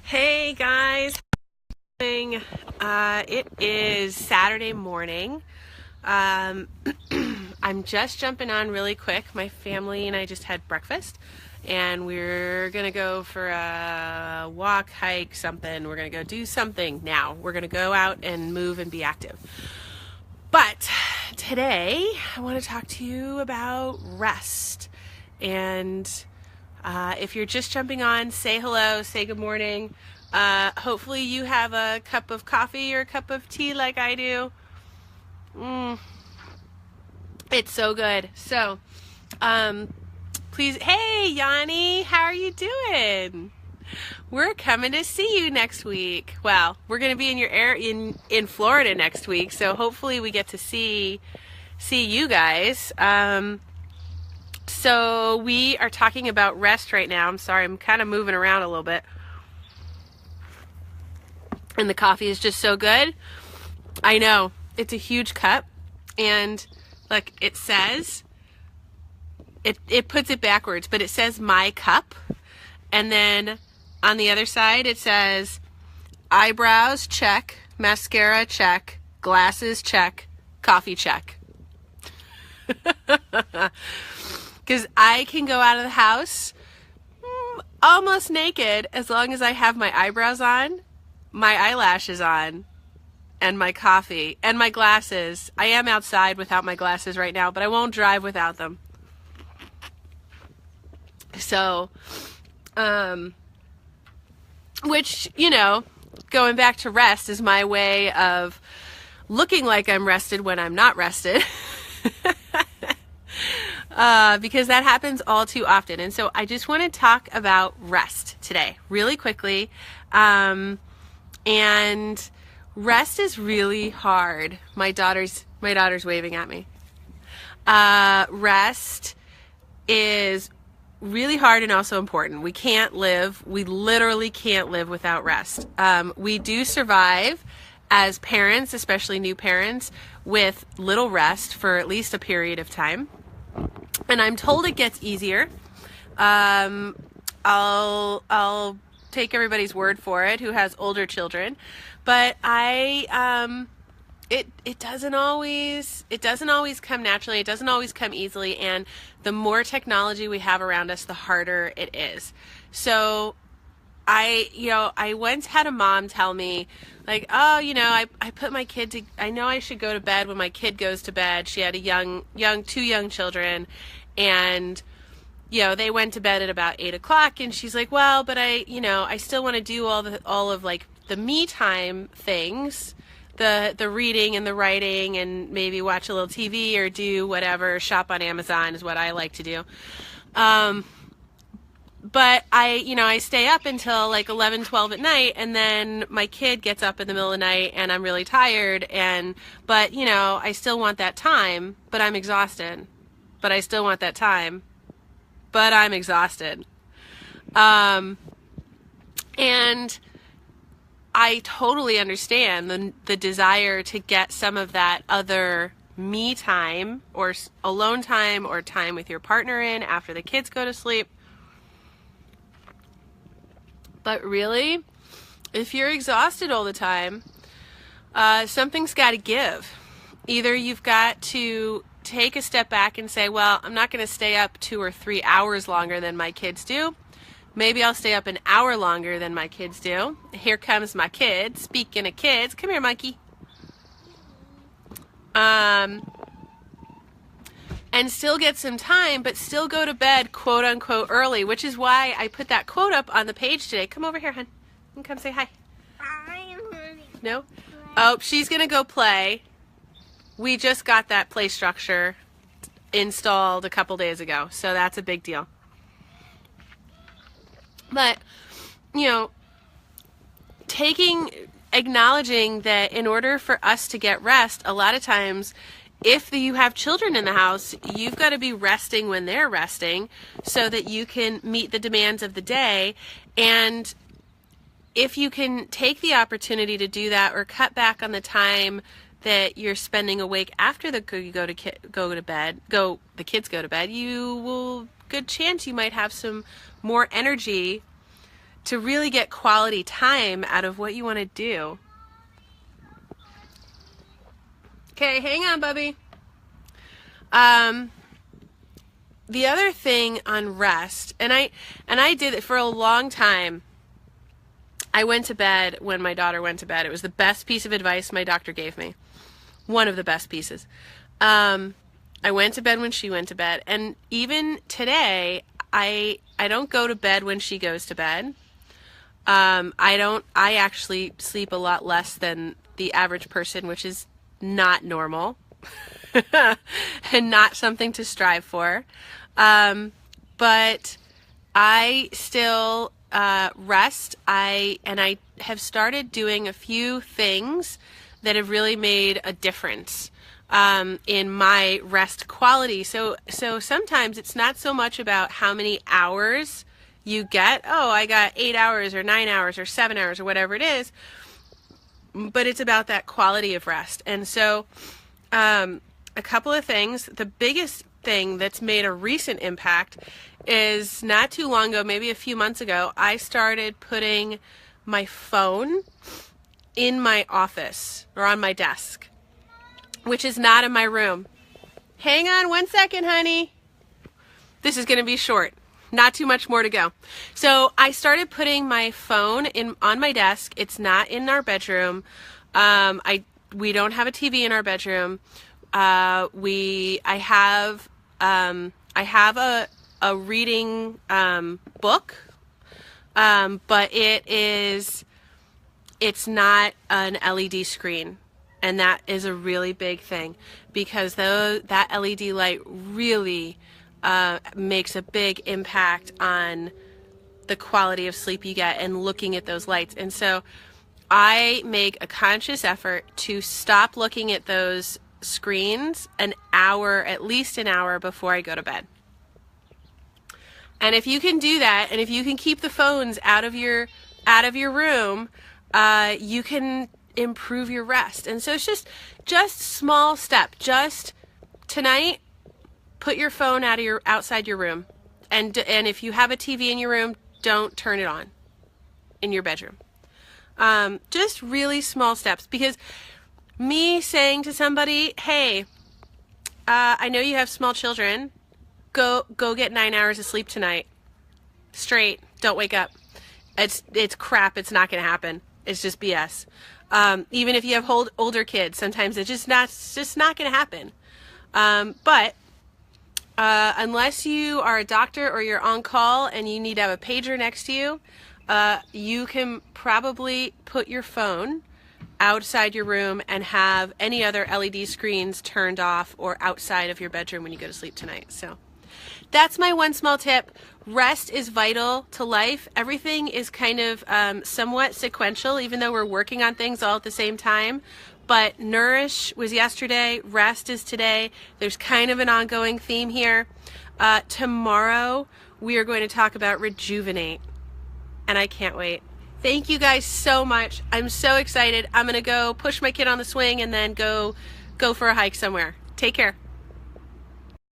Hey guys, it is Saturday morning. Um, I'm just jumping on really quick. My family and I just had breakfast, and we're gonna go for a walk, hike, something. We're gonna go do something now. We're gonna go out and move and be active. But today, I want to talk to you about rest. And if you're just jumping on, say hello, say good morning. Hopefully you have a cup of coffee or a cup of tea like I do. It's so good. So, please, hey Yanni, how are you doing? We're coming to see you next week. Well, we're going to be in your in Florida next week, so hopefully we get to see you guys. So we are talking about rest right now. I'm sorry, I'm kind of moving around a little bit. And the coffee is just so good. I know, it's a huge cup. And look, it says, it puts it backwards, but it says my cup. And then on the other side, it says eyebrows, check, mascara, check, glasses, check, coffee, check. Because I can go out of the house almost naked as long as I have my eyebrows on, my eyelashes on, and my coffee, and my glasses. I am outside without my glasses right now, but I won't drive without them. So, which, going back to rest is my way of looking like I'm rested when I'm not rested. Because that happens all too often. And so I just want to talk about rest today really quickly. And rest is really hard. My daughter's waving at me. Rest is really hard and also important. We literally can't live without rest. We do survive as parents, especially new parents, with little rest for at least a period of time. And I'm told it gets easier. I'll take everybody's word for it who has older children, but it doesn't always come naturally. It doesn't always come easily, and the more technology we have around us, the harder it is. So I once had a mom tell me, like, oh, I put my kid to, I know I should go to bed when my kid goes to bed. She had two young children, and, they went to bed at about 8 o'clock, and she's like, well, but I still want to do all of like the me time things, the reading and the writing, and maybe watch a little TV or do whatever, shop on Amazon is what I like to do. But I stay up until like 11, 12 at night, and then my kid gets up in the middle of the night and I'm really tired, but I still want that time, but I'm exhausted. But I still want that time, but I'm exhausted. And I totally understand the desire to get some of that other me time or alone time or time with your partner in after the kids go to sleep. But really, if you're exhausted all the time, something's got to give. Either you've got to take a step back and say, well, I'm not going to stay up 2 or 3 hours longer than my kids do. Maybe I'll stay up an hour longer than my kids do. Here comes my kid. Speaking of kids, come here, monkey. And still get some time, but still go to bed, quote unquote, early, which is why I put that quote up on the page today. Come over here, hon. And come say hi. No? Oh, she's going to go play. We just got that play structure installed a couple days ago, so that's a big deal. But, acknowledging that in order for us to get rest, a lot of times, if you have children in the house, you've got to be resting when they're resting so that you can meet the demands of the day. And if you can take the opportunity to do that or cut back on the time that you're spending awake after the kids go to bed, good chance you might have some more energy to really get quality time out of what you want to do. Okay, hang on, Bubby. The other thing on rest, and I did it for a long time. I went to bed when my daughter went to bed. It was the best piece of advice my doctor gave me. One of the best pieces. I went to bed when she went to bed, and even today, I don't go to bed when she goes to bed. I actually sleep a lot less than the average person, which is not normal and not something to strive for. But I still rest. I have started doing a few things that have really made a difference in my rest quality. So sometimes it's not so much about how many hours you get. Oh, I got 8 hours or 9 hours or 7 hours or whatever it is. But it's about that quality of rest. And so a couple of things. The biggest thing that's made a recent impact is not too long ago, maybe a few months ago, I started putting my phone in my office or on my desk, which is not in my room. Hang on 1 second, honey. This is going to be short. Not too much more to go. So I started putting my phone on my desk. It's not in our bedroom. We don't have a TV in our bedroom. I have a reading book, but it's not an LED screen, and that is a really big thing, because that LED light really makes a big impact on the quality of sleep you get and looking at those lights. And so I make a conscious effort to stop looking at those screens at least an hour before I go to bed. And if you can do that, and if you can keep the phones out of your room, you can improve your rest. And so it's just small step. Just tonight, put your phone outside your room, and if you have a TV in your room, don't turn it on in your bedroom. Just really small steps, because me saying to somebody, hey, I know you have small children, go get 9 hours of sleep tonight, straight, don't wake up. It's crap. It's not going to happen. It's just BS. Even if you have older kids, sometimes it's just not going to happen. But unless you are a doctor or you're on call and you need to have a pager next to you, you can probably put your phone outside your room and have any other LED screens turned off or outside of your bedroom when you go to sleep tonight. So that's my one small tip. Rest is vital to life. Everything is kind of somewhat sequential, even though we're working on things all at the same time. But nourish was yesterday, rest is today. There's kind of an ongoing theme here. Tomorrow, we are going to talk about rejuvenate, and I can't wait. Thank you guys so much. I'm so excited. I'm going to go push my kid on the swing and then go for a hike somewhere. Take care.